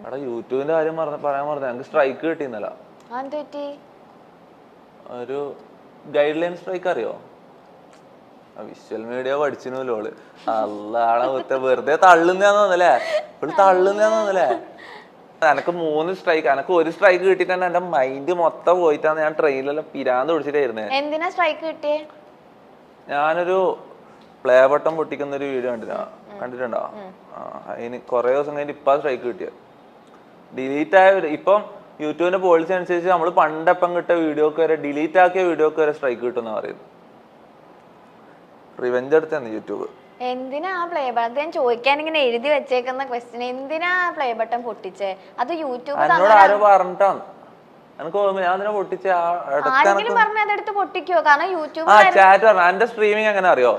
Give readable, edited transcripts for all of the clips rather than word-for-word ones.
എടാ യൂട്യൂബിന്റെ കാര്യം പറയാൻ പറഞ്ഞ ഞങ്ങൾക്ക് സ്ട്രൈക്ക് കിട്ടിയെന്നല്ല. ഒരു ഗൈഡ് ലൈൻ സ്ട്രൈക്ക് അറിയോ? വിഷ്വൽ മീഡിയ പഠിച്ചിനല്ലോ ഓള്. അല്ലാളെ വെറുതെ തള്ളുന്നല്ലേ ഇവള് തള്ളുന്നല്ലേ. എനക്ക് 3 സ്ട്രൈക്ക്, എനക്ക് 1 സ്ട്രൈക്ക് കിട്ടിട്ട് തന്നെ എന്റെ മൈൻഡ് മൊത്തം പോയിട്ടാണ് ഞാൻ ട്രെയിനിലെല്ലാം പിരാന്ത് പിടിച്ചിട്ടായിരുന്നേ. എന്തിനാ സ്ട്രൈക്ക് കിട്ടിയേ? ഞാനൊരു പ്ലേ ബട്ടൺ പൊട്ടിക്കുന്ന ഒരു വീഡിയോ കണ്ടിട്ടുണ്ടോ? അതിന് കൊറേ ദിവസം കഴിഞ്ഞിട്ട് ഇപ്പൊ സ്ട്രൈക്ക് കിട്ടിയ ഡിലീറ്റ് ആയ. ഇപ്പം യൂട്യൂബിന്റെ പോളിസി അനുസരിച്ച് നമ്മൾ പണ്ടെപ്പം കിട്ടിയ വീഡിയോക്ക് വരെ, ഡിലീറ്റ് ആക്കിയ വീഡിയോക്ക് വരെ സ്ട്രൈക്ക് കിട്ടുന്ന പറയുന്നു. റിവെഞ്ച് എടുത്താണ് യൂട്യൂബ്. എന്തിനാ പ്ലേ ബട്ടൺ ചോദിക്കാൻ ഇങ്ങനെ എഴുതി വെച്ചേക്കുന്ന ക്വസ്റ്റ്യൻ? എന്തിനാ പ്ലേ ബട്ടൺ പൊട്ടിച്ചേ? അത് യൂട്യൂബ് എന്നോട് ആരോ പറഞ്ഞിട്ടാണ് എനിക്ക് ഓർമ്മ. ഞാൻ അതിനെ പൊട്ടിച്ച അതെടുത്ത് പൊട്ടിക്കോ? കാരണം യൂട്യൂബ് ചാറ്റ് പറഞ്ഞു. എന്റെ സ്ട്രീമിങ് എങ്ങനെ അറിയോ?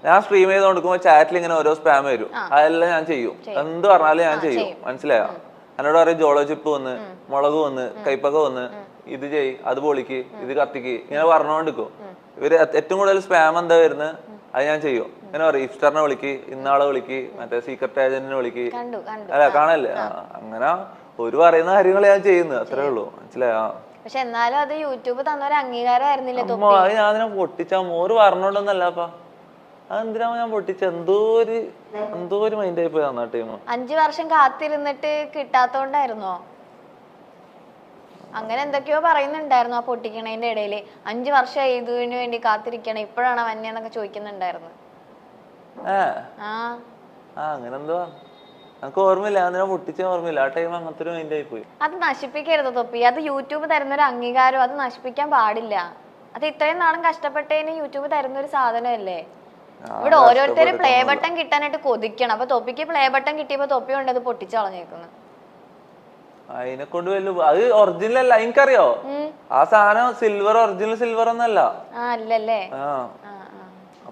ഞാൻ സ്ട്രീം ചെയ്ത് കൊടുക്കുമ്പോ ചാറ്റിൽ ഇങ്ങനെ ഓരോ സ്പാം വരും. അതെല്ലാം ഞാൻ ചെയ്യും. എന്ത് പറഞ്ഞാലും ഞാൻ ചെയ്യും. മനസ്സിലായോ? എന്നോട് പറയും ജോളോ ചിപ്പ് വന്ന്, മുളക് വന്ന്, കൈപ്പക്ക വന്ന്, ഇത് ചെയ്, അത് പൊളിക്ക്, ഇത് കത്തിക്ക്, ഇങ്ങനെ പറഞ്ഞോണ്ടിരിക്കും. ഇവര് ഏറ്റവും കൂടുതൽ സ്പാം എന്താ വരുന്നത് അത് ഞാൻ ചെയ്യും. ഇങ്ങനെ പറയും ഇഫ്റ്ററിനെ വിളിക്ക്, ഇന്നാളെ വിളിക്ക്, മറ്റേ സീക്രട്ട് ഏജന്റിനെ വിളിക്ക്. അല്ല കാണല്ലേ? അങ്ങനെ ഒരു പറയുന്ന കാര്യങ്ങൾ ഞാൻ ചെയ്യുന്നത് അത്രേ ഉള്ളൂ. മനസ്സിലായോ? പക്ഷെ എന്നാലും അത് യൂട്യൂബ് തന്നൊരു അംഗീകാരമായിരുന്നില്ലേ? ഞാൻ അതിനെ പൊട്ടിച്ച മോര് പറഞ്ഞോണ്ടൊന്നല്ലപ്പാ. അതെന്തിനാ ഞാൻ പൊട്ടിച്ച? എന്തോ ഒരു മൈൻഡ് ആയി പോയി തന്ന ടൈം. 5 വർഷം കാത്തിരുന്നിട്ട് കിട്ടാത്തോണ്ടായിരുന്നോ? അങ്ങനെ എന്തൊക്കെയോ പറയുന്നുണ്ടായിരുന്നു ആ പൊട്ടിക്കണേന്റെ ഇടയില്. 5 വർഷം ഇതിനു വേണ്ടി കാത്തിരിക്കണം, ഇപ്പോഴാണ് വന്നേന്നൊക്കെ ചോദിക്കുന്നുണ്ടായിരുന്നു. അങ്ങനെ എന്തോ എനിക്ക് ഓർമ്മയില്ല. അതിനെ പൊട്ടിച്ച ഓർമ്മയില്ല. ആ ടൈം അങ്ങനത്തെ ഒരു മൈൻഡ് ആയി പോയി. അത് നശിപ്പിക്കരുത് തൊപ്പി. അത് യൂട്യൂബ് തരുന്നൊരു അംഗീകാരം, അത് നശിപ്പിക്കാൻ പാടില്ല. അത് ഇത്രയും നാളും കഷ്ടപ്പെട്ടതിന് യൂട്യൂബ് തരുന്നൊരു സാധനമല്ലേ. ഇവിടെ ഓരോരുത്തരും പ്ലേ ബട്ടൺ കിട്ടാനായിട്ട് കൊതിക്കണം. അപ്പൊ തൊപ്പിക്ക് പ്ലേ ബട്ടൺ കിട്ടിയപ്പോ തൊപ്പി കൊണ്ട് അത് പൊട്ടിച്ച് കളഞ്ഞേക്കുന്നു. അതിനെ കൊണ്ട് അത് ഒറിജിനൽ അല്ല. എനിക്കറിയോ ആ സാധനം സിൽവർ, ഒറിജിനൽ സിൽവർ ഒന്നല്ല.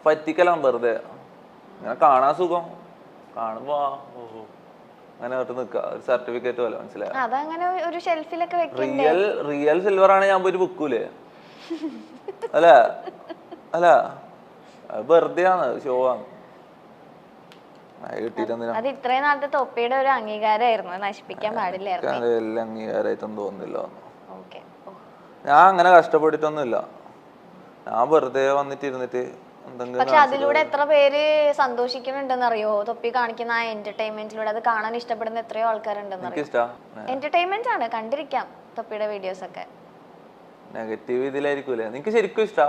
പറ്റിക്കലാണ് വെറുതെ. ഇങ്ങനെ കാണാൻ സുഖം, കാണുമ്പോ അങ്ങനെ നിക്ക ഒരു സർട്ടിഫിക്കറ്റ് പോലെ. മനസ്സിലായോ? റിയൽ സിൽവർ ആണ് ഞാൻ പോയിട്ട് ബുക്കൂലേ? അല്ല അല്ല വെറുതെ ആണ്, ഷോ ആണ്. അത് ഇത്രയും നാളത്തെ തൊപ്പിയുടെ ഒരു അംഗീകാരമായിരുന്നു, നശിപ്പിക്കാൻ പാടില്ലായിരുന്നു. എല്ലാം അംഗീകാരമായിട്ടൊന്നും തോന്നുന്നില്ല. ഞാൻ അങ്ങനെ കഷ്ടപ്പെട്ടിട്ടൊന്നുമില്ല. ഞാൻ വെറുതെ വന്നിട്ട് പക്ഷെ അതിലൂടെ എത്ര പേര് സന്തോഷിക്കുന്നുണ്ടെന്ന് അറിയോ? തൊപ്പി കാണിക്കുന്ന ആ എന്റർടൈൻമെന്റിലൂടെ അത് കാണാൻ ഇഷ്ടപ്പെടുന്ന എത്രയോ ആൾക്കാരുണ്ടെന്ന് അറിയോ? എന്റർടൈൻമെന്റ് ആണ്, കണ്ടിരിക്കാം തൊപ്പിയുടെ വീഡിയോസ് ഒക്കെ. നെഗറ്റീവ് ഇതിലായിരിക്കൂലേ? നിനക്ക് ശരിക്കും ഇഷ്ടാ?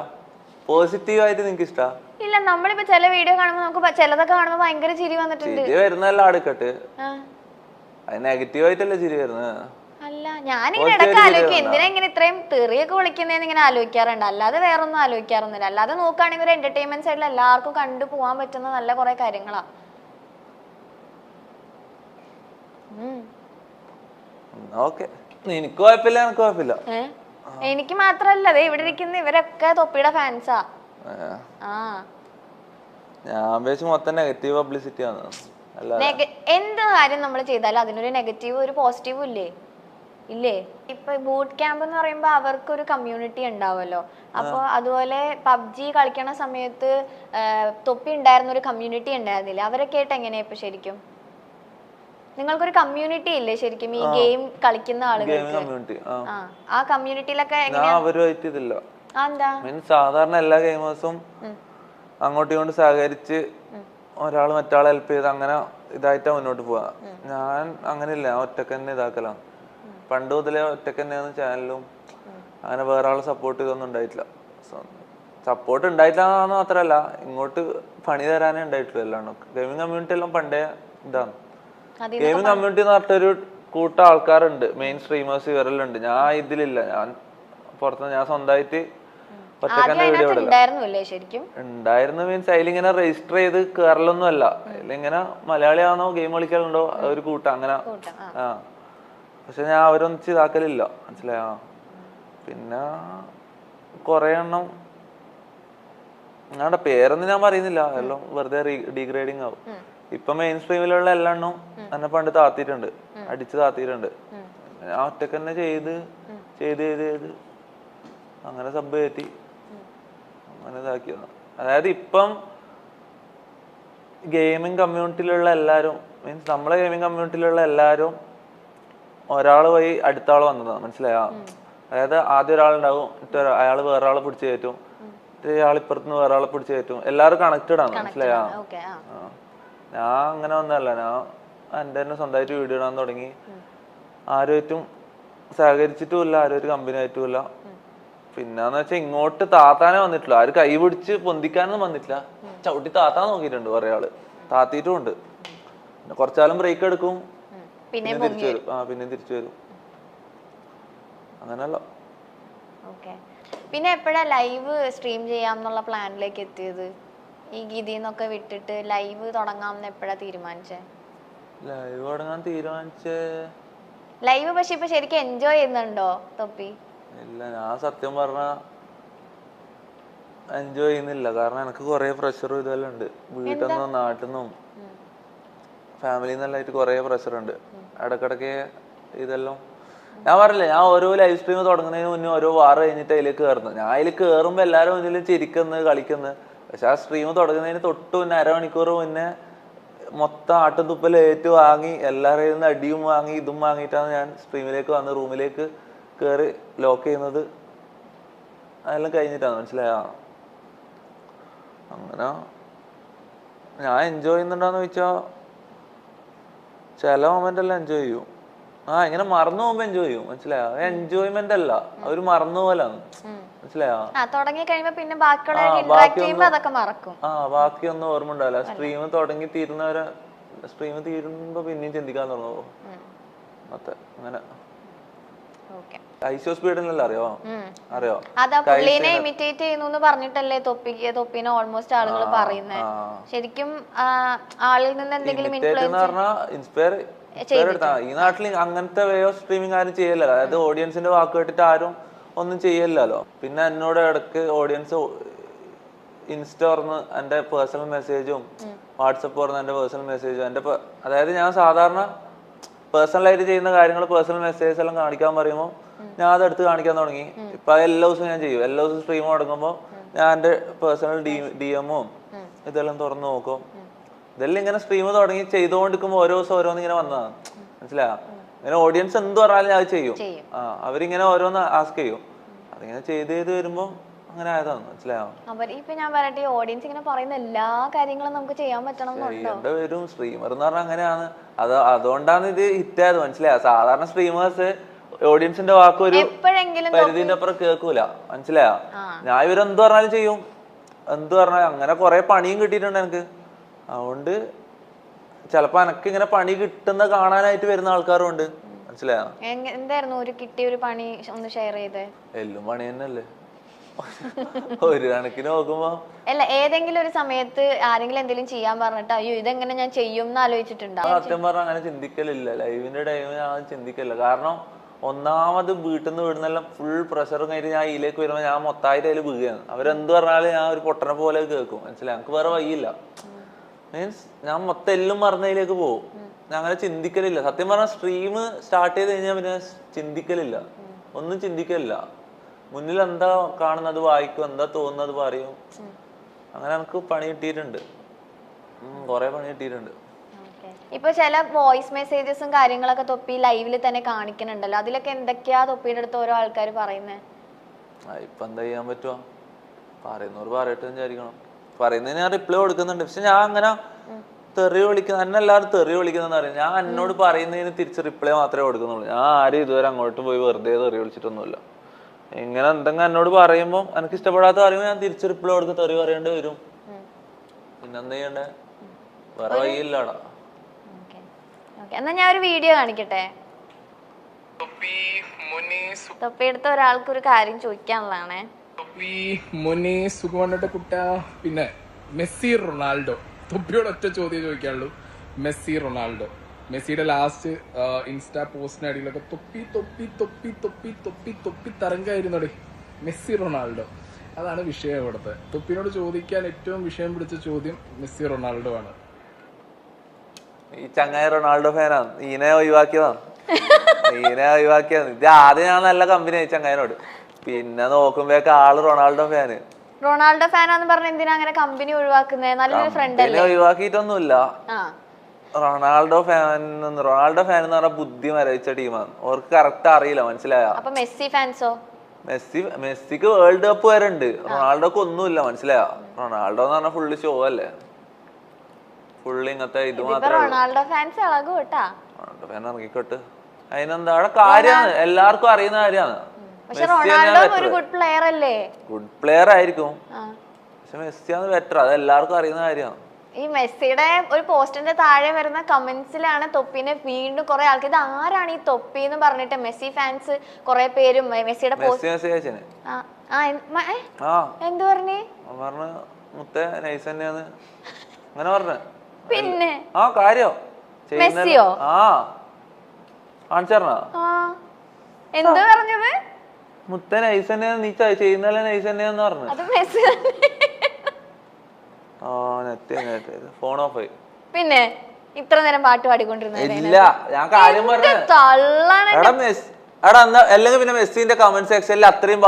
പോസിറ്റീവ് ആയിട്ട് നിനക്ക് ഇഷ്ടാ? ഇല്ല, നമ്മളിപ്പോ ചില വീഡിയോ കാണുമ്പോ നമുക്ക് ചിലതൊക്കെ കാണുമ്പോ ഭയങ്കര ചിരി വന്നിട്ടുണ്ട്. ചിരി വരുന്നല്ല അടുക്കട്ട്, അത് നെഗറ്റീവ് ആയിട്ടല്ലേ ചിരി വരുന്നത്? അല്ല, ഞാനിങ്ങനെ ഇടയ്ക്ക് ആലോചിക്കും എന്തിനാ ഇങ്ങനെ ഇത്രയും തെറിയൊക്കെ വിളിക്കുന്നതെന്ന് ഇങ്ങനെ ആലോചിക്കാറുണ്ട്. അല്ലാതെ വേറെ ഒന്നും ആലോചിക്കാറൊന്നുമില്ല. അല്ലാതെ നോക്കുകയാണെങ്കിൽ ഒരു എന്റർടൈൻമെന്റ് സൈഡിൽ എല്ലാവർക്കും കണ്ടു പോകാൻ പറ്റുന്ന നല്ല കുറെ കാര്യങ്ങളാ. എനിക്ക് കുഴപ്പമില്ല, എനിക്ക് കുഴപ്പമില്ല. എനിക്ക് മാത്രല്ല, അതെ ഇവിടെ ഇരിക്കുന്ന ഇവരൊക്കെ തൊപ്പിയുടെ ഫാൻസാ. ഞാൻ വെച്ച് മൊത്തം നെഗറ്റീവ് പബ്ലിസിറ്റി ആണ്. എന്ത് കാര്യം നമ്മൾ ചെയ്താലും അതിനൊരു നെഗറ്റീവ് ഒരു പോസിറ്റീവും ഇല്ലേ? ഇപ്പൊ ബൂട്ട് ക്യാമ്പ് എന്ന് പറയുമ്പോ അവർക്കൊരു കമ്മ്യൂണിറ്റി ഉണ്ടാവുമല്ലോ. അപ്പൊ അതുപോലെ പബ്ജി കളിക്കണ സമയത്ത് തൊപ്പി ഉണ്ടായിരുന്ന ഒരു കമ്മ്യൂണിറ്റി ഉണ്ടായിരുന്നില്ല? അവരൊക്കെ ആയിട്ട് എങ്ങനെയാ ഇപ്പൊ ശരിക്കും? നിങ്ങൾക്കൊരു കമ്മ്യൂണിറ്റി ഇല്ലേ ശരിക്കും ഈ ഗെയിം കളിക്കുന്ന ആളുകൾക്ക്? ആ കമ്മ്യൂണിറ്റിയിലൊക്കെ സാധാരണ എല്ലാ ഗെയിമേഴ്സും അങ്ങോട്ടും ഇങ്ങോട്ടും സഹകരിച്ച് ഒരാൾ മറ്റാളെ ഹെൽപ്പ് ചെയ്ത് അങ്ങനെ ഇതായിട്ടാ മുന്നോട്ട് പോവാ. ഞാൻ അങ്ങനെയില്ല, ഞാൻ ഒറ്റക്ക് തന്നെ ഇതാക്കലാണ്. പണ്ട് മുതലേ ഒറ്റക്ക് തന്നെയാണ് ചാനലും. അങ്ങനെ വേറെ ആളെ സപ്പോർട്ട് ചെയ്തൊന്നും ഉണ്ടായിട്ടില്ല. സപ്പോർട്ട് ഉണ്ടായിട്ടില്ലാന്ന് മാത്രല്ല, ഇങ്ങോട്ട് പണി തരാനേ ഉണ്ടായിട്ടുള്ളൂ. അല്ലാണ്ട് ഗെയിമിംഗ് കമ്മ്യൂണിറ്റി എല്ലാം പണ്ടേ ഇതാണ്. ഗെയിമിംഗ് കമ്മ്യൂണിറ്റി എന്ന് പറഞ്ഞിട്ടൊരു കൂട്ടം ആൾക്കാരുണ്ട്, മെയിൻ സ്ട്രീമേഴ്സ് ഇവരെല്ലാം ഉണ്ട്. ഞാൻ ഇതിലില്ല. ഞാൻ പുറത്തുനിന്ന് ഞാൻ സ്വന്തമായിട്ട് ഉണ്ടായിരുന്നു. മീൻസ് അതിലിങ്ങനെ രജിസ്റ്റർ ചെയ്ത് കേറലൊന്നും അല്ല. അതിലിങ്ങനെ മലയാളിയാണോ ഗെയിം കളിക്കലുണ്ടോ അതൊരു കൂട്ടം അങ്ങനെ. പക്ഷെ ഞാൻ അവരൊന്നിച്ച് ഇതാക്കലില്ല. മനസ്സിലായോ? പിന്നെ കൊറേ എണ്ണം, ഞങ്ങളുടെ പേരൊന്നും ഞാൻ പറയുന്നില്ല, എല്ലാം വെറുതെ ഡീഗ്രേഡിങ് ആവും. ഇപ്പൊ മെയിൻ സ്ട്രീമിലുള്ള എല്ലാ എണ്ണം എന്നെ പണ്ട് താത്തിയിട്ടുണ്ട്, അടിച്ച് താത്തിയിട്ടുണ്ട്. ഞാൻ ഒറ്റക്ക് തന്നെ ചെയ്ത് അങ്ങനെ സബ് കയറ്റി അങ്ങനെ ഇതാക്കിയതാണ്. അതായത് ഇപ്പം ഗെയിമിംഗ് കമ്മ്യൂണിറ്റിയിലുള്ള എല്ലാവരും, മീൻസ് നമ്മളെ ഗെയിമിംഗ് കമ്മ്യൂണിറ്റിയിലുള്ള എല്ലാവരും ഒരാള് പോയി അടുത്ത ആള് വന്നതാണ്, മനസ്സിലായോ? അതായത് ആദ്യം ഒരാളുണ്ടാവും, അയാള് വേറെ ആളെ പിടിച്ചു കയറ്റും, ഇയാൾ ഇപ്പുറത്തുനിന്ന് വേറെ ആളെ പിടിച്ചു കയറ്റും, എല്ലാവരും കണക്റ്റഡ് ആണ്, മനസ്സിലായോ? ഞാൻ അങ്ങനെ ഒന്നല്ല, ഞാൻ എൻ്റെ തന്നെ സ്വന്തമായിട്ട് വീഡിയോ ഇടാൻ തുടങ്ങി. ആരുമായിട്ടും സഹകരിച്ചിട്ടുമില്ല, ആരും കമ്പനി ആയിട്ടുമില്ല. പിന്നെന്ന് വെച്ചാൽ ഇങ്ങോട്ട് താത്താനേ വന്നിട്ടില്ല, ആര് കൈ പിടിച്ച് പൊന്തിക്കാനൊന്നും വന്നിട്ടില്ല, ചവിട്ടി താത്താൻ നോക്കിയിട്ടുണ്ട് കുറെ ആള്, താത്തിയിട്ടും ഉണ്ട്. കുറച്ചാലും ബ്രേക്ക് എടുക്കും, പിന്നെ തിരിച്ചു വരും. പിന്നെ തിരിച്ചു വരും, അങ്ങനല്ല. പിന്നെ എപ്പോഴാ ലൈവ് സ്ട്രീം ചെയ്യാന്നുള്ള പ്ലാനിലേക്ക് എത്തിയത്? ഈ ഗീതിന്നൊക്കെ വിട്ടിട്ട് ലൈവ് തുടങ്ങാമെന്ന് എപ്പോഴാ തീരുമാനിച്ചേ? ലൈവ് തുടങ്ങാൻ തീരുമാനിച്ചേ ലൈവ് പക്ഷെ ഇപ്പൊ ശരിക്കും എൻജോയ് ചെയ്യുന്നുണ്ടോ തൊപ്പി? ഇല്ല, ഞാൻ സത്യം പറഞ്ഞ എൻജോയ് ചെയ്യുന്നില്ല. കാരണം എനിക്ക് കുറെ പ്രഷറും ഇതെല്ലാം ഉണ്ട്, വീട്ടിൽ നിന്നും നാട്ടിൽ നിന്നും ഫാമിലിയിൽ നിന്നെല്ലായിട്ട് കുറെ പ്രഷർ ഉണ്ട്. ഇടക്കിടക്ക് ഇതെല്ലാം ഞാൻ പറഞ്ഞില്ലേ, ഞാൻ ഓരോ ലൈവ് സ്ട്രീം തുടങ്ങുന്നതിന് മുന്നേ ഓരോ വാർ കഴിഞ്ഞിട്ട് അതിലേക്ക് കയറുന്നത്. ഞാൻ അതിൽ കയറുമ്പോൾ എല്ലാവരും ഇതിൽ ചിരിക്കുന്നത് കളിക്കുന്നത്. പക്ഷെ ആ സ്ട്രീം തുടങ്ങുന്നതിന് തൊട്ട് മുന്നേ അരമണിക്കൂർ മുന്നേ മൊത്തം ആട്ടും തുപ്പൽ ഏറ്റു വാങ്ങി, എല്ലാവരുടെ നിന്ന് അടിയും വാങ്ങി ഇതും വാങ്ങിയിട്ടാണ് ഞാൻ സ്ട്രീമിലേക്ക് വന്ന് റൂമിലേക്ക് കയറി ലോക്ക് ചെയ്യുന്നത്. അതെല്ലാം കഴിഞ്ഞിട്ടാണ്, മനസ്സിലായോ? അങ്ങനെ ഞാൻ എൻജോയ് ചെയ്യുന്നുണ്ടോന്ന് ചോദിച്ചാൽ ചില മൊമെന്റ് എല്ലാം എൻജോയ് ചെയ്യും. ഇങ്ങനെ മറന്നു പോകുമ്പോ എൻജോയ് ചെയ്യും, മനസ്സിലായോ? എൻജോയ്മെന്റ് അല്ല, അവര് മറന്നു പോലാണ്, മനസ്സിലായോ? പിന്നെ ബാക്കിയൊന്നും ഓർമ്മ ഉണ്ടാവില്ല. സ്ട്രീം തുടങ്ങി തീരുന്നവരെ, സ്ട്രീം തീരുമ്പോ പിന്നെയും ചിന്തിക്കാൻ തുടങ്ങുമോ മൊത്തം അങ്ങനെ. ഐശോ സ്പീഡിനല്ല, അറിയോ? ഇമിറ്റേറ്റ് ചെയ്യുന്നു പറഞ്ഞിട്ടല്ലേ തൊപ്പിനെ ഓൾമോസ്റ്റ് ആളുകൾ പറയുന്നത്. ശരിക്കും ആളിൽ നിന്ന് എന്തെങ്കിലും ഇൻസ്പയർ ഈ നാട്ടിൽ അങ്ങനത്തെ വേ ഓഫ് സ്ട്രീമിംഗ് ആരും ചെയ്യല്ലോ. അതായത് ഓഡിയൻസിന്റെ വാക്ക് കേട്ടിട്ട് ആരും ഒന്നും ചെയ്യല്ലോ. പിന്നെ എന്നോട് ഇടക്ക് ഓഡിയൻസ് ഇൻസ്റ്റ തുറന്ന് എന്റെ പേഴ്സണൽ മെസ്സേജും വാട്സപ്പ് തുറന്ന് എന്റെ പേഴ്സണൽ മെസ്സേജും അതായത് ഞാൻ സാധാരണ പേഴ്സണലായിട്ട് ചെയ്യുന്ന കാര്യങ്ങൾ പേഴ്സണൽ മെസ്സേജസ് എല്ലാം കാണിക്കാൻ പറയുമ്പോൾ ഞാൻ അതെടുത്ത് കാണിക്കാൻ തുടങ്ങി. ഇപ്പൊ എല്ലാ ദിവസവും ഞാൻ ചെയ്യും. എല്ലാ ദിവസവും സ്ട്രീം തുടങ്ങുമ്പോൾ ഞാൻ എന്റെ പേഴ്സണൽ DM-ഉം ഇതെല്ലാം തുറന്നു നോക്കും. ഇതെല്ലാം ഇങ്ങനെ സ്ട്രീം തുടങ്ങി ചെയ്തുകൊണ്ടിരിക്കുമ്പോൾ ഓരോ ദിവസം ഓരോന്ന് ഇങ്ങനെ വന്നതാണ്, മനസ്സിലായോ? ഇങ്ങനെ ഓഡിയൻസ് എന്ത് പറഞ്ഞാലും അത് ചെയ്യും. അവരിങ്ങനെ ഓരോന്ന് ആസ്ക് ചെയ്യും. അതിങ്ങനെ ചെയ്ത് വരുമ്പോ അങ്ങനെ ആയതാണ്, മനസ്സിലായോ? ഇപ്പൊ ഞാൻ പറയട്ടെ, ഓഡിയൻസ് ഇങ്ങനെ പറയുന്ന എല്ലാ കാര്യങ്ങളും നമുക്ക് ചെയ്യാൻ പറ്റണം വരും. സ്ട്രീമർ എന്ന് പറഞ്ഞാൽ അങ്ങനെയാണ്. അതുകൊണ്ടാണ് ഇത് ഹിറ്റ് ആയത്, മനസ്സിലായോ? സാധാരണ സ്ട്രീമേഴ്സ് ഓഡിയൻസിന്റെ വാക്ക് ഒരു പരിധിന്റെ അപ്പുറം കേൾക്കൂല, മനസ്സിലായോ? ഞാൻ ഇവരെന്ത് പറഞ്ഞാലും ചെയ്യും, എന്ത് പറഞ്ഞാലും. അങ്ങനെ കുറെ പണിയും കിട്ടിയിട്ടുണ്ട് എനിക്ക്. അതുകൊണ്ട് ചിലപ്പോ എനക്ക് ഇങ്ങനെ പണി കിട്ടുന്ന കാണാനായിട്ട് വരുന്ന ആൾക്കാരും ഉണ്ട്, മനസ്സിലായോ? എന്തായിരുന്നു ഒരു കിട്ടിയ ഒരു പണി ഒന്ന് ഷെയർ ചെയ്തേ? എല്ലാം പണി തന്നെയല്ലേ ഒരു കണക്കിന് നോക്കുമ്പോ. അല്ല, ഏതെങ്കിലും ഒരു സമയത്ത് ആരെങ്കിലും എന്തെങ്കിലും ചെയ്യാൻ പറഞ്ഞിട്ട് അയ്യോ ഇതെങ്ങനെ ഞാൻ ചെയ്യും എന്ന് ആലോചിച്ചിട്ടുണ്ടോ? സത്യം പറഞ്ഞാൽ അങ്ങനെ ചിന്തിക്കലില്ല. ലൈവിന്റെ ടൈമിൽ ഞാൻ ചിന്തിക്കലില്ല. കാരണം ഒന്നാമത് വീട്ടിൽ നിന്ന് വീടുന്നെല്ലാം ഫുൾ പ്രഷറും കഴിഞ്ഞിട്ട് ഞാൻ ഇതിലേക്ക് വരുമ്പോൾ ഞാൻ മൊത്തമായിട്ട് അതിൽ വീഴുകയാണ്. അവരെന്ത് പറഞ്ഞാലും ഞാൻ ഒരു പൊട്ടനെ പോലെ കേൾക്കും, മനസ്സിലായി? എനിക്ക് വേറെ വഴിയില്ല. മീൻസ് ഞാൻ മൊത്തം എല്ലാം മറന്നതിലേക്ക് പോകും. ഞാൻ അങ്ങനെ ചിന്തിക്കലില്ല. സത്യം പറഞ്ഞാൽ സ്ട്രീം സ്റ്റാർട്ട് ചെയ്ത് കഴിഞ്ഞാൽ പിന്നെ ചിന്തിക്കലില്ല, ഒന്നും ചിന്തിക്കലില്ല. മുന്നിൽ എന്താ കാണുന്നത് വായിക്കും, എന്താ തോന്നുന്നത് പറയും. അങ്ങനെ എനിക്ക് പണി കിട്ടിയിട്ടുണ്ട്, കുറെ പണി കിട്ടിയിട്ടുണ്ട്. ഇപ്പൊ ചില വോയിസ് മെസ്സേജസും കാര്യങ്ങളൊക്കെ തൊപ്പി ലൈവിൽ തന്നെ കാണിക്കുന്നുണ്ടല്ലോ, അതിലൊക്കെ എന്തൊക്കെയാ തൊപ്പിയുടെ അടുത്ത് ഓരോ ആൾക്കാർ പറയുന്നത്? ഇപ്പൊ എന്താ ചെയ്യാൻ പറ്റുക? പറയുന്നവർ പറയട്ടെ വിചാരിക്കണം. പറയുന്നതിന് ഞാൻ റിപ്ലൈ കൊടുക്കുന്നുണ്ട്. പക്ഷെ ഞാൻ അങ്ങനെ തെറി വിളിക്കുന്ന എന്നെ എല്ലാവരും തെറി വിളിക്കുന്നതെന്ന് പറയും. ഞാൻ എന്നോട് പറയുന്നതിന് തിരിച്ച് റിപ്ലൈ മാത്രമേ കൊടുക്കുന്നുള്ളൂ. ഞാൻ ആരും ഇതുവരെ അങ്ങോട്ടും പോയി വെറുതെ തെറി വിളിച്ചിട്ടൊന്നുമില്ല. ഇങ്ങനെ എന്തെങ്കിലും എന്നോട് പറയുമ്പോൾ എനിക്ക് ഇഷ്ടപ്പെടാത്ത പറയുമ്പോൾ ഞാൻ തിരിച്ച് റിപ്ലൈ കൊടുത്ത് തെറി പറയേണ്ടി വരും. പിന്നെന്താ ചെയ്യണ്ടേ? വേറെ വഴിയില്ലടാ. എന്നാ ഞാൻ ഒരു വീഡിയോ കാണിക്കട്ടെ. തൊപ്പിയെടുത്ത ഒരാൾക്ക് ഒരു കാര്യം ചോദിക്കാനുള്ളതാണേ. പിന്നെ മെസ്സി റൊണാൾഡോ, തൊപ്പിയോട് ഒറ്റ ചോദ്യം ചോദിക്കാനുള്ളൂ. മെസ്സി റൊണാൾഡോ, മെസ്സിയുടെ ലാസ്റ്റ് ഇൻസ്റ്റാ പോസ്റ്റിന് അടിയിലൊക്കെ തൊപ്പി തൊപ്പി തൊപ്പി തൊപ്പി തൊപ്പി തൊപ്പി തരംഗമായിരുന്നോടെ. മെസ്സി റൊണാൾഡോ, അതാണ് വിഷയം ഇവിടുത്തെ. തൊപ്പിനോട് ചോദിക്കാൻ ഏറ്റവും വിഷയം പിടിച്ച ചോദ്യം മെസ്സി റൊണാൾഡോ ആണ്. ഈ ചങ്ങായി റൊണാൾഡോ ഫാനാണ്, ഈനെ ഒഴിവാക്കിയതാണ്. ഇത് ആദ്യം ഞാൻ നല്ല കമ്പനി ആയി ചങ്ങായിനോട്, പിന്നെ നോക്കുമ്പോഴേക്ക് ആള് റൊണാൾഡോ ഫാന്. റൊണാൾഡോ ഫാനാന്ന് പറഞ്ഞ എന്തിനാ അങ്ങനെ കമ്പനി ഒഴിവാക്കുന്നത്? നല്ലൊരു ഫ്രണ്ട് അല്ലേ? ഒഴിവാക്കിയിട്ടൊന്നുമില്ല. റൊണാൾഡോ ഫാൻ എന്ന് പറഞ്ഞാൽ ബുദ്ധി മരവിച്ച ടീമാണ്. അവർക്ക് കറക്റ്റ് അറിയില്ല, മനസ്സിലായോ? അപ്പൊ മെസ്സി ഫാൻസോ? മെസ്സിക്ക് വേൾഡ് കപ്പ് വരെ ഉണ്ട്, റൊണാൾഡോക്ക് ഒന്നുമില്ല, മനസ്സിലായോ? റൊണാൾഡോ എന്ന് പറഞ്ഞാൽ ഫുള്ള് ഷോ അല്ലേ, ഫുള്ള് ഇങ്ങനത്തെ ഇത് മാത്രമേ. റൊണാൾഡോ ഫാൻസ് ഇളകും കേട്ടാ. റൊണാൾഡോ ഫാൻ ഇറങ്ങിക്കോട്ട്, അതിനെന്താ അവിടെ കാര്യമാണ്, എല്ലാവർക്കും അറിയുന്ന കാര്യമാണ്. പക്ഷെ റൊണാൾഡോ ഒരു ഗുഡ് പ്ലെയർ അല്ലേ? ഗുഡ് പ്ലെയർ ആയിരിക്കും, പക്ഷെ മെസ്സിയാണ് ബെറ്റർ, അത് എല്ലാവർക്കും അറിയുന്ന കാര്യമാണ്. ഈ മെസ്സിയുടെ ഒരു പോസ്റ്റിന്റെ താഴെ വരുന്ന കമന്റ്സിലാണ് തൊപ്പിനെ വീണ്ടും കുറെ ആൾക്ക് ഇത് ആരാണ് ഈ തൊപ്പി എന്ന് പറഞ്ഞിട്ട് മെസ്സി ഫാൻസ് കുറെ പേരും മെസ്സിയുടെ എന്ത് പറഞ്ഞു മുത്തേ നൈസ് തന്നെയാന്ന് അങ്ങനെ പറഞ്ഞു. പിന്നെ ആ കാര്യം മെസ്സിയോ കാണിച്ചറിഞ്ഞ എന്ത് പറഞ്ഞത്? മുത്തേ നൈസ് തന്നെയാന്ന്, നീ ചെയ്യുന്നല്ലേ നൈസ് തന്നെയാന്ന് പറഞ്ഞു. അത് മെസ്സി ഫോൺ ഓഫ് ആയി. പിന്നെ ഇത്ര നേരം പാട്ട് പാടിക്കൊണ്ടിരുന്നത് ഇല്ല, ഞാൻ കാര്യം പറഞ്ഞു. അല്ലെങ്കിൽ പിന്നെ മെസ്സിന്റെ കമന്റ് സെക്ഷനിൽ അത്രയും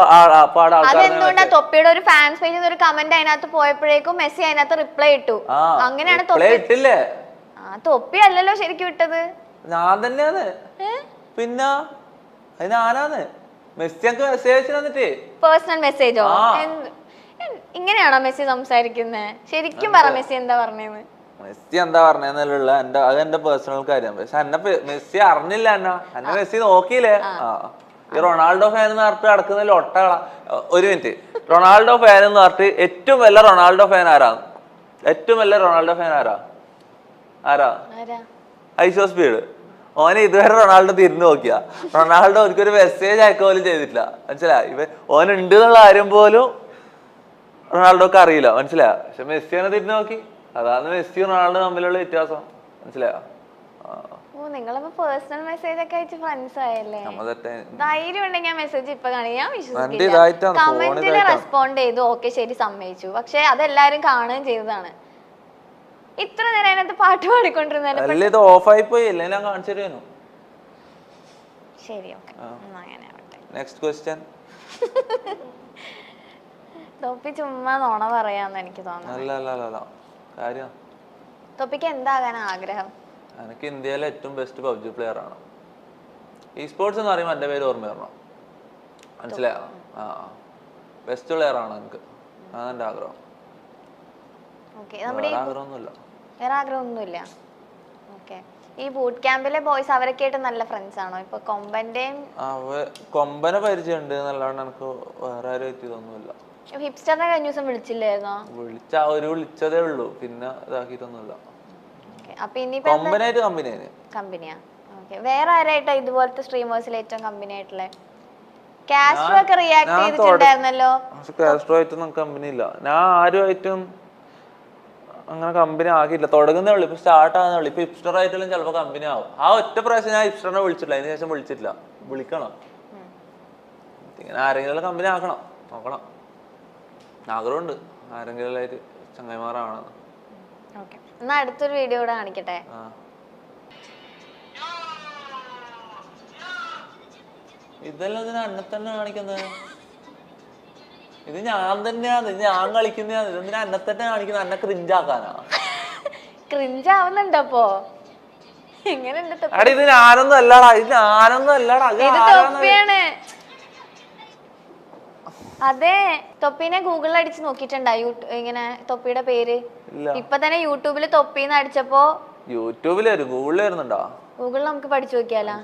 അതെന്തുകൊണ്ടാ തൊപ്പിയുടെ ഒരു ഫാൻസ് പേജിൽ ഒരു കമന്റ് അതിനകത്ത് പോയപ്പോഴേക്കും മെസ്സി അതിനകത്ത് റിപ്ലൈ ഇട്ടു. അങ്ങനെയാണ് ഇട്ടില്ലേ? തൊപ്പി അല്ലല്ലോ ശരിക്കും ഇട്ടത്, ഞാൻ തന്നെയാണ്. പിന്നെ അത് ഞാനാണ്. മെസ്സി എനിക്ക് മെസ്സേജ് തന്നിട്ട് പേഴ്സണൽ മെസ്സേജോ? ഇങ്ങനെയാണോ മെസ്സി സംസാരിക്കുന്നത്? ശരിക്കും പറ, മെസ്സി എന്താ പറഞ്ഞേന്ന്? മെസ്സി എന്താ പറഞ്ഞെന്നുള്ള അത് എന്റെ പേഴ്സണൽ കാര്യം. പക്ഷെ എന്നെ മെസ്സി അറിഞ്ഞില്ല, എന്നെ മെസ്സി നോക്കിയില്ലേ. ഈ റൊണാൾഡോ ഫാൻ എന്ന് പറഞ്ഞിട്ട് നടക്കുന്ന ലൊട്ടകളാ. ഒരു മിനിറ്റ്, റൊണാൾഡോ ഫാൻ എന്ന് പറഞ്ഞിട്ട് ഏറ്റവും വലിയ റൊണാൾഡോ ഫാൻ ആരാ? ഏറ്റവും വലിയ റൊണാൾഡോ ഫാൻ ആരാ? ഐഷോ സ്പീഡ്. ഓനെ ഇതുവരെ റൊണാൾഡോ തിരിഞ്ഞു നോക്കിയാ, റൊണാൾഡോ എനിക്കൊരു മെസ്സേജ് അയക്കുക പോലും ചെയ്തിട്ടില്ല, മനസ്സിലായി? ഓനുണ്ട് എന്നുള്ള കാര്യം പോലും റൊണാൾഡോക്ക് അറിയില്ല, മനസ്സിലായോ? പക്ഷെ മെസ്സിനെ തിരിഞ്ഞു നോക്കി, അതാണ് മെസ്സി റൊണാൾഡോ തമ്മിലുള്ള വ്യത്യാസം, മനസ്സിലായോ? പേഴ്സണൽ മെസ്സേജ് ഒക്കെ അയച്ച് ഫ്രണ്ട്സ് ആയല്ലേ? ധൈര്യം ഉണ്ടെങ്കിൽ ഞാൻ മെസ്സേജ് ഇപ്പൊ കാണിക്കാൻ ഞാൻ വിശ്വസിക്കില്ല. കമന്റിൽ റെസ്പോണ്ട് ചെയ്തു, ഓക്കെ ശരി സമ്മതിച്ചു, പക്ഷെ അതെല്ലാരും കാണുകയും ചെയ്തതാണ്. ഇത്ര നേരം അതിനകത്ത് പാട്ട് പാടിക്കൊണ്ടിരുന്നത് ഓഫായി പോയി, ഞാൻ കാണിച്ചു തരുന്നു. ശരി, ഓക്കെ, അങ്ങനെ ആവട്ടെ. Next question. തൊപ്പി ചുമ്മാ നോണ പറയാന്ന് എനിക്ക് തോന്നുന്നു. തൊപ്പിക്ക് എന്താകാൻ ആഗ്രഹം? എനിക്ക് ഇന്ത്യയിലെ ഏറ്റവും ബെസ്റ്റ് പബ്ജി പ്ലെയർ ആണ്. ഈ സ്പോർട്സ് എന്ന് പറയുമ്പോൾ എന്റെ പേര് ഓർമ്മ വരണം, മനസ്സിലായോ? ബെസ്റ്റ് പ്ലെയർ ആണ് എനിക്ക്, അതാണ് എന്റെ ആഗ്രഹം. വേറെ ആഗ്രഹമൊന്നുമില്ല. ഓക്കെ, ഈ ബൂട്ട് ക്യാമ്പിലെ ബോയ്സ് അവരൊക്കെ ആയിട്ട് നല്ല ഫ്രണ്ട്സ് ആണോ? ഇപ്പൊ കൊമ്പനെ പരിചയമുണ്ട് എന്നല്ലാണ്ട് എനിക്ക് വേറെ ആരും ഇതൊന്നുമില്ല. ഹിപ്സ്റ്ററിനെ കഴിഞ്ഞ ദിവസം വിളിച്ചില്ലായിരുന്നോ? വിളിച്ചതേ ഉള്ളൂ, പിന്നെ ഇതാക്കിയിട്ടൊന്നുമില്ല. കൊമ്പനായിട്ട് കമ്പനിയാ? വേറെ ആരായിട്ടാ ഇതുപോലത്തെ സ്ട്രീമേഴ്സിൽ ഏറ്റവും കമ്പനി ആയിട്ടുള്ള? കാസ്ട്രോ ഒക്കെ റിയാക്ട് ചെയ്തിട്ടുണ്ടായിരുന്നല്ലോ. കാസ്ട്രോ ആയിട്ടൊന്നും കമ്പനി ഇല്ല, ഞാൻ ആരുമായിട്ടും അങ്ങനെ കമ്പനി ആക്കിയില്ല. തുടങ്ങുന്നേ ഉള്ളു, ഇപ്പൊ സ്റ്റാർട്ട് ആകുന്നേ ഉള്ളു. ഇപ്പൊ ഹിപ്സ്റ്റർ ആയിട്ടെല്ലാം ചിലപ്പോ കമ്പനി ആവും. ആ ഒറ്റ പ്രാവശ്യം ഞാൻ ഹിപ്സ്റ്ററിനെ വിളിച്ചിട്ടില്ല, അതിന് ശേഷം വിളിച്ചിട്ടില്ല. വിളിക്കണം, ഇങ്ങനെ ആരെങ്കിലും കമ്പനി ആക്കണം, നോക്കണം. ആഗ്രഹമുണ്ട് ആരെങ്കിലും ആയിട്ട് ചങ്ങായിമാറാണ്. എന്നാ അടുത്തൊരു വീഡിയോ കൂടെ കാണിക്കട്ടെ. ഇതെല്ലാം ഇതിന് അന്നെ തന്നെ കാണിക്കുന്നത്. ഇത് ഞാൻ തന്നെയാണ്, ഇത് ഞാൻ കളിക്കുന്നതാണ്. ഇതെന്തിനാ അന്നെ തന്നെ കാണിക്കുന്നത്? അന്നെ ക്രിഞ്ചാക്കാനാ? ക്രിഞ്ചാവുന്നുണ്ടപ്പോ? ഇത് ഞാനൊന്നും അല്ലാടാ, ഇത് ഞാനൊന്നും അല്ലാടാ, അതെ. തൊപ്പിനെ ഗൂഗിളിൽ അടിച്ച് നോക്കിട്ടുണ്ടാ ഇങ്ങനെ തൊപ്പിയുടെ പേര്? ഇപ്പൊ തന്നെ യൂട്യൂബില് തൊപ്പിന്ന് അടിച്ചപ്പോ യൂട്യൂബിൽ വരും, ഗൂഗിളിൽ വരുന്നുണ്ടോ? ഗൂഗിളിൽ നമുക്ക് പഠിച്ചു നോക്കിയാലോ?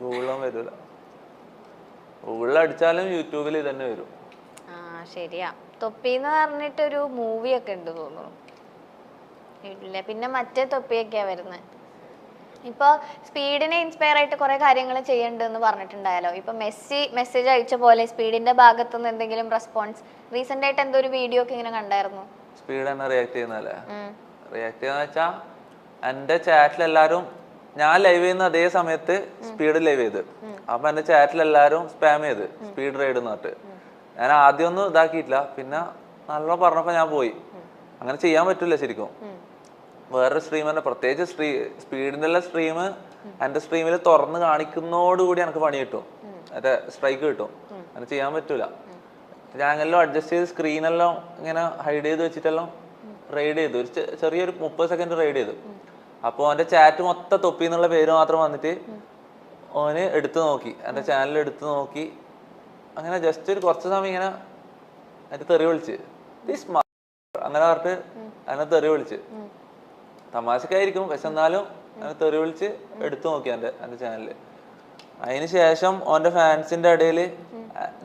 ഗൂഗിളും വരൂല, ഗൂഗിളിൽ അടിച്ചാലും യൂട്യൂബിൽ തന്നെ വരും. ശരിയാ. തൊപ്പിന്ന് പറഞ്ഞിട്ടൊരു മൂവി ഒക്കെ ഉണ്ട് തോന്നുന്നു. ഇല്ല, പിന്നെ മറ്റേ തൊപ്പിയൊക്കെയാ വരുന്നത്. ഇപ്പൊ സ്പീഡിനെ ഇൻസ്പയർ ആയിട്ട് കുറെ കാര്യങ്ങൾ ചെയ്യണ്ടെന്ന് പറഞ്ഞിട്ടുണ്ടായാലോ. ഇപ്പൊ മെസ്സി മെസ്സേജ് അയച്ച പോലെ സ്പീഡിന്റെ ഭാഗത്തുനിന്ന് എന്തെങ്കിലും റെസ്പോൺസ് റീസെന്റ് ആയിട്ട് എന്തോ ഒരു വീഡിയോ ഒക്കെ ഇങ്ങനെ കണ്ടായിരുന്നു. സ്പീഡ് തന്നെ റിയാക്ട് ചെയ്യുന്നല്ലേ? റിയാക്ട് ചെയ്യുന്ന വെച്ചാ എന്റെ ചാറ്റിൽ എല്ലാരും, ഞാൻ ലൈവ് ചെയ്യുന്ന അതേ സമയത്ത് സ്പീഡ് ലൈവ് ചെയ്ത്, അപ്പൊ എന്റെ ചാറ്റിൽ എല്ലാരും സ്പാം ചെയ്ത് സ്പീഡ് റൈഡ് എന്നിട്ട്. ഞാൻ ആദ്യം ഒന്നും ഇതാക്കിയിട്ടില്ല, പിന്നെ നല്ല പറഞ്ഞപ്പോ ഞാൻ പോയി. അങ്ങനെ ചെയ്യാൻ പറ്റില്ല ശരിക്കും. വേറൊരു സ്ട്രീമറിന്റെ, പ്രത്യേകിച്ച് സ്പീഡിന്റെ സ്ട്രീം എന്റെ സ്ട്രീമിൽ തുറന്ന് കാണിക്കുന്നതോടുകൂടി എനിക്ക് പണി കിട്ടും, മറ്റേ സ്ട്രൈക്ക് കിട്ടും. അങ്ങനെ ചെയ്യാൻ പറ്റൂല. ഞാൻ എല്ലാം അഡ്ജസ്റ്റ് ചെയ്ത് സ്ക്രീനെല്ലാം ഇങ്ങനെ ഹൈഡ് ചെയ്ത് വെച്ചിട്ടെല്ലാം റെയ്ഡ് ചെയ്തു, ഒരു ചെറിയൊരു 30 സെക്കൻഡ് റെയ്ഡ് ചെയ്തു. അപ്പോൾ അവൻ്റെ ചാറ്റ് മൊത്തം തൊപ്പി എന്നുള്ള പേര് മാത്രം വന്നിട്ട് ഓന് എടുത്തു നോക്കി, എൻ്റെ ചാനൽ എടുത്തു നോക്കി. അങ്ങനെ ജസ്റ്റ് ഒരു കുറച്ച് സമയം ഇങ്ങനെ അതിന് തെറി വിളിച്ച് അങ്ങനെ പറഞ്ഞിട്ട് അതിനെ തെറി വിളിച്ച്, തമാശക്കായിരിക്കും പക്ഷെ എന്നാലും അതിനെ തെറി വിളിച്ച് എടുത്തു നോക്കി എൻ്റെ ചാനലിൽ. അതിന് ശേഷം ഓൻ്റെ ഫാൻസിൻ്റെ ഇടയിൽ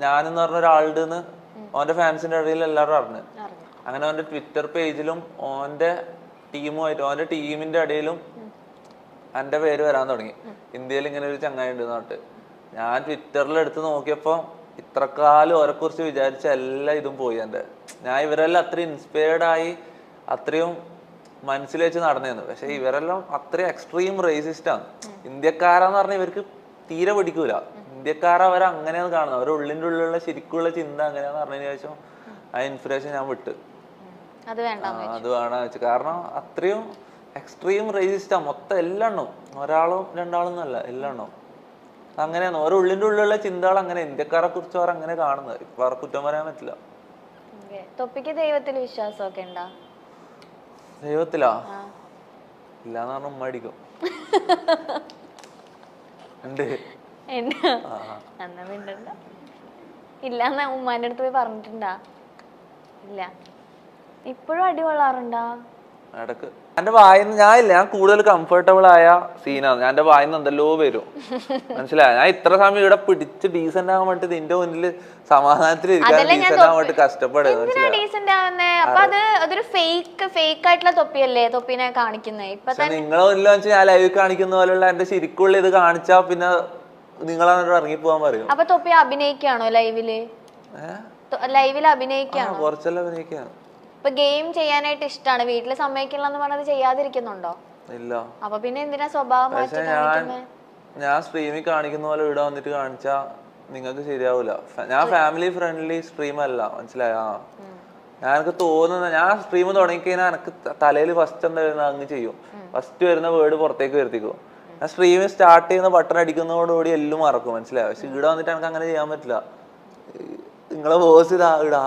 ഞാനെന്ന് പറഞ്ഞ ഒരാളുടെ ഓൻ്റെ ഫാൻസിൻ്റെ ഇടയിൽ എല്ലാവരും അറിഞ്ഞു. അങ്ങനെ ഓൻ്റെ ട്വിറ്റർ പേജിലും ഓൻ്റെ ടീമുമായിട്ട് ഓൻ്റെ ടീമിൻ്റെ ഇടയിലും എൻ്റെ പേര് വരാൻ തുടങ്ങി. ഇന്ത്യയിൽ ഇങ്ങനെ ഒരു ചങ്ങായി ഉണ്ട് എന്നിട്ട് ഞാൻ ട്വിറ്ററിൽ എടുത്ത് നോക്കിയപ്പോൾ ഇത്രക്കാലം ഓരെക്കുറിച്ച് വിചാരിച്ച എല്ലാ ഇതും പോയി എൻ്റെ. ഞാൻ ഇവരെല്ലാം അത്രയും ഇൻസ്പയർഡ് ആയി അത്രയും മനസ്സിൽ വെച്ച് നടന്നിരുന്നു. പക്ഷെ ഇവരെല്ലാം അത്രയും എക്സ്ട്രീം റേസിസ്റ്റാണ്. ഇന്ത്യക്കാരാന്ന് പറഞ്ഞാൽ ഇവർക്ക് തീരെ പിടിക്കൂല. ഇന്ത്യക്കാരെ അവരങ്ങനെയാണ് കാണുന്നത്, അവരുടെ ഉള്ളിൻ്റെ ഉള്ളിലുള്ള ശരിക്കുള്ള ചിന്ത അങ്ങനെയാന്ന് പറഞ്ഞതിന് ശേഷം ആ ഇൻസ്പിറേഷൻ ഞാൻ വിട്ട് അത് വേണമെന്ന് വെച്ചു. കാരണം അത്രയും എക്സ്ട്രീം റേസിസ്റ്റാ മൊത്തം എല്ലെണ്ണവും, ഒരാളും രണ്ടാളും എന്നല്ല എല്ലെണ്ണവും അങ്ങനെയാണ്. ഓരോ ഉള്ളിൻ്റെ ഉള്ളിലുള്ള ചിന്തകൾ അങ്ങനെ ഇന്ത്യക്കാരെ കുറിച്ച് അവർ അങ്ങനെ കാണുന്നത്. ഇപ്പൊ അവർക്ക് കുറ്റം പറയാൻ പറ്റില്ല. തൊപ്പിക്ക് ദൈവത്തിൽ വിശ്വാസമൊക്കെ ഉണ്ടോ? ദൈവത്തിലാ ഇല്ലാന്ന് പറഞ്ഞ ഉമ്മ അടിക്കും. ഉണ്ട് ഇല്ലാന്ന് ഉമ്മാന്റെ അടുത്ത് പോയി പറഞ്ഞിട്ടുണ്ടാ? ഇല്ല. ഇപ്പോഴും അടി കൊള്ളാറുണ്ടാ? ഇടക്ക് എന്റെ വായിന്ന് ഞാൻ കൂടുതൽ കംഫർട്ടബിൾ ആയ സീനാണ്. ഞാൻ എന്റെ വായിന്ന് എന്തെല്ലോ വരും, മനസ്സിലായ? ഞാൻ ഇത്ര സമയം ഇവിടെ പിടിച്ച് ഡീസന്റ് ആകാൻ വേണ്ടി നിന്റെ മുന്നിൽ സമാധാനത്തിൽ ഇരിക്കാൻ ഡീസന്റ് ആവാൻ വേണ്ടി കഷ്ടപ്പെടുക. നിങ്ങളെ മുന്നിൽ വെച്ച് ഞാൻ ലൈവ് കാണിക്കുന്ന പോലുള്ള എന്റെ ശരിക്കുള്ള ഇത് കാണിച്ചാ പിന്നെ നിങ്ങളാണ് ഇറങ്ങി പോവാൻ പറയും. അപ്പൊ തൊപ്പി അഭിനയിക്കാണോ ലൈവില്? ലൈവിൽ അഭിനയിക്കാണോ? കുറച്ചെല്ലാം അഭിനയിക്കാണ്. ഇപ്പൊ ഗെയിം ചെയ്യാനായിട്ട് ഇഷ്ടമാണ്, വീട്ടില് സമ്മതിക്കില്ലെന്ന് പറഞ്ഞത് ചെയ്യാതിരിക്കുന്നുണ്ടോ? ഇല്ല. അപ്പൊ പിന്നെ എന്തിനാ സ്വഭാവം മാറ്റി കാണിക്കുന്നത്? ഞാൻ സ്ട്രീമിൽ കാണിക്കുന്ന പോലെ ഇവിടെ വന്നിട്ട് കാണിച്ചാ നിങ്ങൾക്ക് ശരിയാവൂല. ഞാൻ ഫാമിലി ഫ്രണ്ട്ലി സ്ട്രീം അല്ല, മനസ്സിലായോ? ഞാനക്ക് തോന്നുന്ന ഞാൻ സ്ട്രീം തുടങ്ങിക്കഴിഞ്ഞാൽ എനിക്ക് തലയിൽ ഫസ്റ്റ് എന്താ വരുന്നത് അങ്ങ് ചെയ്യും. ഫസ്റ്റ് വരുന്ന വേർഡ് പുറത്തേക്ക് വരുത്തിക്കും. ഞാൻ സ്ട്രീമിൽ സ്റ്റാർട്ട് ചെയ്യുന്ന ബട്ടൺ അടിക്കുന്നതോടുകൂടി എല്ലാം മറക്കും, മനസ്സിലായോ? പക്ഷെ ഇവിടെ വന്നിട്ട് എനിക്ക് അങ്ങനെ ചെയ്യാൻ പറ്റില്ല. നിങ്ങളെ ബോസ് ഇതാ ഇടാ,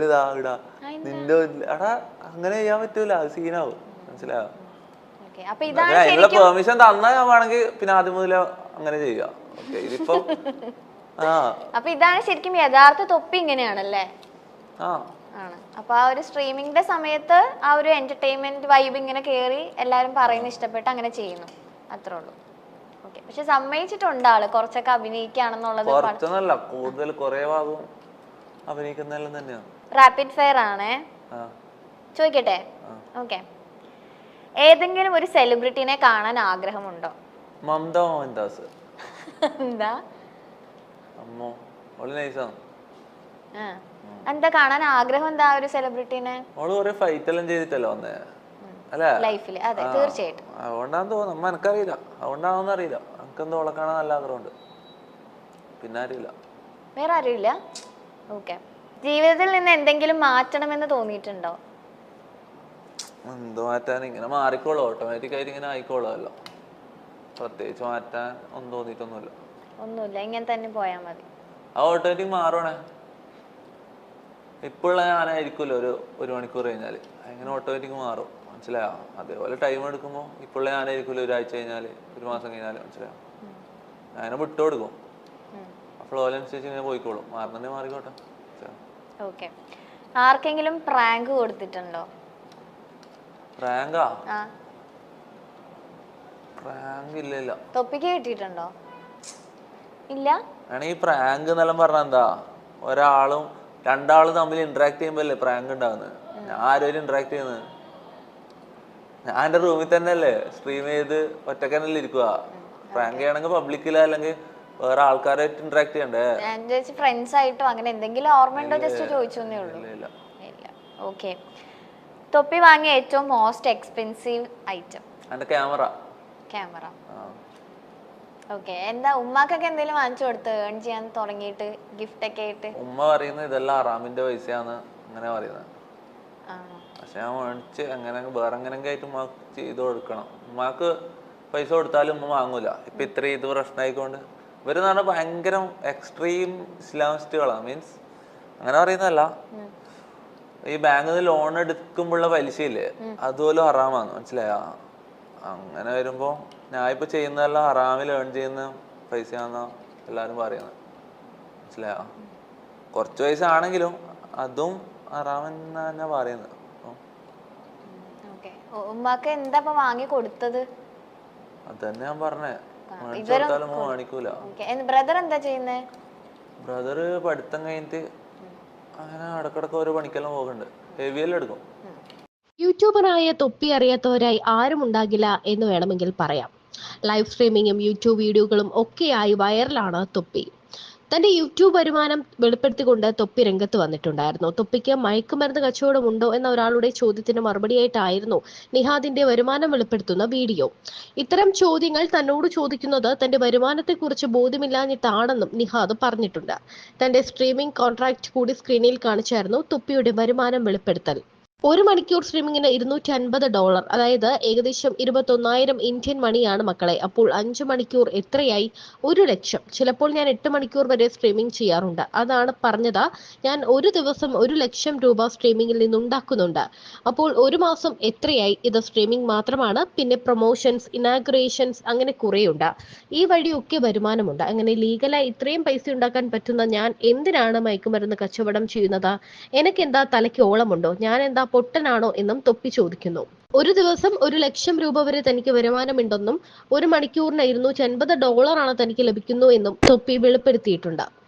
ഇതാ ഇടാ, നിന്റെ എടാ അങ്ങനെ ചെയ്യാൻ പറ്റൂല, അത് സീനാവും, മനസ്സിലായോ? അതിനുള്ള പെർമിഷൻ തന്നാ ഞാൻ വേണമെങ്കിൽ പിന്നെ ആദ്യം മുതൽ അങ്ങനെ ചെയ്യാം. ഇതിപ്പോ അപ്പൊ ഇതാണ് ശരിക്കും യഥാർത്ഥ തൊപ്പി ഇങ്ങനെയാണല്ലേ? ആണ്. അപ്പൊ ആ ഒരു സ്ട്രീമിംഗിന്റെ സമയത്ത് ആ ഒരു എന്റർടൈൻമെന്റ് വൈബ് ഇങ്ങനെ കേറി എല്ലാരും പറയുന്നത് ഇഷ്ടപ്പെട്ട് അങ്ങനെ ചെയ്യുന്നു, അത്രേ ഉള്ളൂ. ഓക്കെ. പക്ഷെ സമ്മതിച്ചിട്ടുണ്ട് ആള് കുറച്ചൊക്കെ അഭിനയിക്കുകയാണെന്നുള്ളത്? കുറച്ചൊന്നല്ല, കൂടുതൽ കുറെ ഭാഗവും അഭിനയിക്കുന്നതെല്ലാം തന്നെയാണ്. റാപ്പിഡ് ഫയർ ആണേ, ചോദിക്കട്ടെ? ഓക്കെ. ഏതെങ്കിലും ഒരു സെലിബ്രിറ്റിനെ കാണാൻ ആഗ്രഹമുണ്ടോ? മമത മോഹൻദാസ്. എന്താ? അമ്മോ ഓള് നൈസാണ്. എന്താ കാണാൻ ആഗ്രഹം? എന്താ ഒരു സെലിബ്രിറ്റിനെ? ഓള് കുറെ ഫൈറ്റ് എല്ലാം ചെയ്തിട്ടല്ലോ വന്നേ അല്ലേ ലൈഫില്? അതെ, തീർച്ചയായിട്ടും. അതുകൊണ്ടാന്ന് തോന്നുന്നു, അമ്മ എനിക്കറിയില്ല, അതുകൊണ്ടാണെന്ന് അറിയില്ല. എനിക്കെന്തോ ഓളെ കാണാൻ നല്ല ആഗ്രഹമുണ്ട്, പിന്നെ അറിയില്ല. വേറെ അറിയില്ല. ഓക്കെ. ജീവിതത്തിൽ നിന്ന് എന്തെങ്കിലും മാറ്റണമെന്ന് തോന്നിയിട്ടുണ്ടോ? എന്തോ മാറ്റാൻ, ഇങ്ങനെ മാറിക്കോളൂ, ഓട്ടോമാറ്റിക് ആയിട്ട് ഇങ്ങനെ ആയിക്കോളാമല്ലോ. പ്രത്യേകിച്ച് മാറ്റാൻ ഒന്നും തോന്നിയിട്ടൊന്നുമില്ല. ഒന്നുമില്ല, ഇങ്ങനെ തന്നെ പോയാൽ മതി. ആ ഓട്ടോമാറ്റിക് മാറണേ. ഇപ്പോഴുള്ള ഞാനായിരിക്കുമല്ലോ ഒരു മണിക്കൂർ കഴിഞ്ഞാല്, അങ്ങനെ ഓട്ടോമാറ്റിക് മാറും, മനസ്സിലായോ? അതേപോലെ ടൈം എടുക്കുമ്പോൾ ഇപ്പോഴുള്ള ഞാനായിരിക്കുമല്ലോ ഒരാഴ്ച കഴിഞ്ഞാല്, ഒരു മാസം കഴിഞ്ഞാല്, മനസ്സിലായോ? അങ്ങനെ വിട്ടുകൊടുക്കും, അപ്പോൾ ഓലനുസരിച്ച് ഇങ്ങനെ പോയിക്കോളും. മാറുന്നേ മാറിക്കോട്ടെ. ഓക്കെ. ആർക്കെങ്കിലും പ്രാങ്ക് കൊടുത്തിട്ടുണ്ടോ? പ്രാങ്കാ? പ്രാങ്ക് ഇല്ല. തൊപ്പിക്ക് കിട്ടിയിട്ടുണ്ടോ? ഇല്ല. ഈ പ്രാങ്ക് എന്നെല്ലാം പറഞ്ഞാൽ എന്താ, ഒരാളും രണ്ടാളും തമ്മിൽ ഇന്ററാക്ട് ചെയ്യുമ്പോഴല്ലേ പ്രാങ്ക് ഉണ്ടാവുന്നത്. ഞാൻ ആരും ഇന്ററാക്ട് ചെയ്യുന്നത്, ഞാൻ എന്റെ റൂമിൽ തന്നെ അല്ലേ സ്ട്രീം ചെയ്ത് ഒറ്റക്കനല്ലേ ഇരിക്കുക. പ്രാങ്ക് ചെയ്യണമെങ്കിൽ പബ്ലിക്കില അല്ലെങ്കിൽ വേറെ ആൾക്കാരായിട്ട് ഇന്ററാക്ട് ചെയ്യണ്ടേ? ഫ്രണ്ട്സ് ആയിട്ടോ അങ്ങനെ എന്തെങ്കിലും ഓർമ്മയുണ്ടോ? ജസ്റ്റ് ചോദിച്ചേ ഉള്ളൂ. ഇല്ല. ഓക്കെ. തൊപ്പി വാങ്ങിയ ഏറ്റവും മോസ്റ്റ് എക്സ്പെൻസീവ് ഐറ്റം? എന്റെ ക്യാമറ. ഓക്കെ. എന്താ ഉമ്മാക്കൊക്കെ എന്തെങ്കിലും വാങ്ങിച്ചു കൊടുത്ത് ഏൺ ചെയ്യാൻ തുടങ്ങിയിട്ട് ഗിഫ്റ്റ് ഒക്കെ ആയിട്ട്? ഉമ്മ പറയുന്നത് ഇതെല്ലാം അറാമിന്റെ പൈസയാണ് അങ്ങനെ പറയുന്നത്. പക്ഷെ ഞാൻ മേടിച്ച് എങ്ങനെ വേറെ എങ്ങനെയൊക്കെ ആയിട്ട് ഉമ്മാക്ക് ചെയ്ത് കൊടുക്കണം. ഉമ്മാക്ക് പൈസ കൊടുത്താലും ഉമ്മ വാങ്ങൂല. ഇപ്പൊ ഇത്രയും ഇത് പ്രശ്നമായിക്കൊണ്ട് ഇവരെന്ന് പറഞ്ഞാൽ ഭയങ്കര എക്സ്ട്രീം ഇസ്ലാമിസ്റ്റുകളാണ്. മീൻസ് അങ്ങനെ പറയുന്നതല്ല, ഈ ബാങ്കിൽ നിന്ന് ലോൺ എടുക്കുമ്പോഴുള്ള പലിശയില്ലേ അതുപോലും ഹറാമാണ്, മനസ്സിലായോ? അങ്ങനെ വരുമ്പോ ഞാൻ ഇപ്പൊ ചെയ്യുന്നതെല്ലാം ഹറാമിൽ ഏൺ ചെയ്യുന്ന പൈസയാണെന്നാ എല്ലാരും പറയുന്നത്, മനസ്സിലായോ? കുറച്ച് പൈസ ആണെങ്കിലും അതും ഹറാമെന്നാ ഞാൻ പറയുന്നത്. ഉമ്മാക്ക് എന്താ വാങ്ങി കൊടുത്തത്? അതന്നെ ഞാൻ പറഞ്ഞേ, മേടിച്ചാലും മേടിക്കൂല. ബ്രദർ എന്താ ചെയ്യുന്നേ? ബ്രദർ പഠിത്തം കഴിഞ്ഞിട്ട് അങ്ങനെ ഇടക്കിടക്ക് ഓരോ പണിക്കെല്ലാം പോകുന്നുണ്ട്, ഹെവിയെല്ലാം എടുക്കും. യൂട്യൂബറായ തൊപ്പി അറിയാത്തവരായി ആരും ഉണ്ടാകില്ല എന്ന് വേണമെങ്കിൽ പറയാം. ലൈവ് സ്ട്രീമിങ്ങും യൂട്യൂബ് വീഡിയോകളും ഒക്കെയായി വൈറലാണ് തൊപ്പി. തന്റെ യൂട്യൂബ് വരുമാനം വെളിപ്പെടുത്തിക്കൊണ്ട് തൊപ്പി രംഗത്ത് വന്നിട്ടുണ്ടായിരുന്നു. തൊപ്പിക്ക് മയക്കുമരുന്ന് കച്ചവടമുണ്ടോ എന്ന ഒരാളുടെ ചോദ്യത്തിന് മറുപടിയായിട്ടായിരുന്നു നിഹാദിന്റെ വരുമാനം വെളിപ്പെടുത്തുന്ന വീഡിയോ. ഇത്തരം ചോദ്യങ്ങൾ തന്നോട് ചോദിക്കുന്നത് തന്റെ വരുമാനത്തെക്കുറിച്ച് ബോധ്യമില്ലാഞ്ഞിട്ടാണെന്നും നിഹാദ് പറഞ്ഞിട്ടുണ്ട്. തന്റെ സ്ട്രീമിംഗ് കോൺട്രാക്ട് കൂടി സ്ക്രീനിൽ കാണിച്ചായിരുന്നു തൊപ്പിയുടെ വരുമാനം വെളിപ്പെടുത്തൽ. 1 മണിക്കൂർ സ്ട്രീമിങ്ങിന് $250, അതായത് ഏകദേശം 21,000 ഇന്ത്യൻ മണിയാണ് മക്കളെ. അപ്പോൾ 5 മണിക്കൂർ എത്രയായി? 1 ലക്ഷം. ചിലപ്പോൾ ഞാൻ 8 മണിക്കൂർ വരെ സ്ട്രീമിംഗ് ചെയ്യാറുണ്ട്. അതാണ് പറഞ്ഞത്. ഞാൻ ഒരു ദിവസം 1 ലക്ഷം രൂപ സ്ട്രീമിംഗിൽ നിന്നുണ്ടാക്കുന്നുണ്ട്. അപ്പോൾ ഒരു മാസം എത്രയായി? ഇത് സ്ട്രീമിംഗ് മാത്രമാണ്, പിന്നെ പ്രൊമോഷൻസ്, ഇനാഗുറേഷൻസ്, അങ്ങനെ കുറേയുണ്ട്. ഈ വഴിയൊക്കെ വരുമാനമുണ്ട്. അങ്ങനെ ലീഗലായി ഇത്രയും പൈസ ഉണ്ടാക്കാൻ പറ്റുന്ന ഞാൻ എന്തിനാണ് മയക്കുമരുന്ന് കച്ചവടം ചെയ്യുന്നത്? എനിക്കെന്താ തലയ്ക്ക് ഓളമുണ്ടോ? ഞാൻ എന്താ പൊട്ടനാണോ എന്നും തൊപ്പി ചോദിക്കുന്നു. ഒരു ദിവസം 1 ലക്ഷം രൂപ വരെ തനിക്ക് വരുമാനമുണ്ടെന്നും 1 മണിക്കൂറിന് $250 തനിക്ക് ലഭിക്കുന്നു എന്നും തൊപ്പി വെളിപ്പെടുത്തിയിട്ടുണ്ട്.